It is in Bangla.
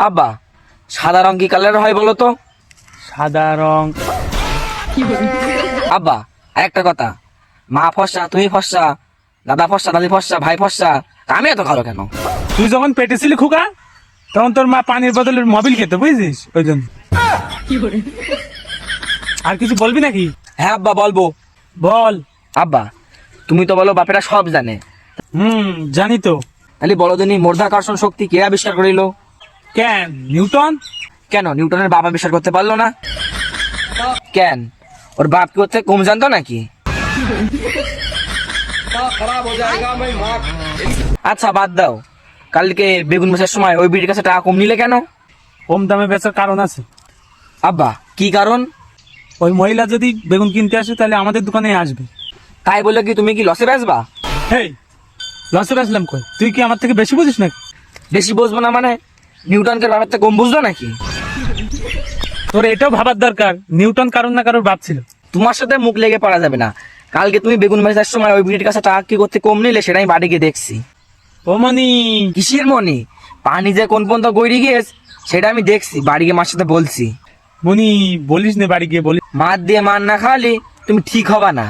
আব্বা, সাদা রং কি কালার হয় বলো তো? সাদা রং? আব্বা, একটা কথা, মা ফর্সা, তুমি ফর্সা, দাদা ফর্সা, দাদি ফর্সা, ভাই ফর্সা, তা আমি এত কালো কেন? তুই যখন পেটে ছিলি খোকা, তখন তোর মা পানির বদলে মোবিল খেতে, বুঝছিস? ওই জন্য। আর কিছু বলবি নাকি? হ্যাঁ আব্বা, বলবো। বল। আব্বা, তুমি তো বলো বাপেরা সব জানে, জানি তো। তাহলে বলো দিনই মাধ্যাকর্ষণ শক্তি কে আবিষ্কার করিল? কেন, নিউটন? কেন নিউটনের বাপ আবিষ্কার করতে পারলো না? কেন, ওর বাপ কি হচ্ছে কম জানতো নাকি? আচ্ছা বাদ দাও, কালকে বেগুন বেচার সময় ওই বিটির কাছে টাকা কম নিলে কেন? কম দামে বেচার কারণ আছে। আব্বা, কি কারণ? ওই মহিলা যদি বেগুন কিনতে আসে তাহলে আমাদের দোকানে আসবে। তাই বলে কি তুমি কি লসে বেচবা? হেই, লসে বেচলাম কই? তুই কি আমার থেকে বেশি বুঝিস নাকি? বেশি বুঝবো না মানে নিউটনকে বাপের থেকে কম বুঝলো নাকি? তোর এটাও ভাবার দরকার, নিউটন কারণ না কারোর বাপ ছিল। তোমার সাথে মুখ লেগে পড়া যাবে না। কালকে তুমি বেগুন বেচার সময় ওই বিটির কাছে টাকা কি করতে কম নিলে সেটা আমি বাড়ি গিয়ে দেখছি। ও মনি, কিসের মনি? পানি যে কোন পর্যন্ত গড়ি গিয়েছে সেটা আমি দেখছি, বাড়ি গিয়ে মার সাথে বলছি। মনি বলিস নে, বাড়ি গিয়ে বলিস। মার দিয়ে মার না খাওয়ালে তুমি ঠিক হবা না।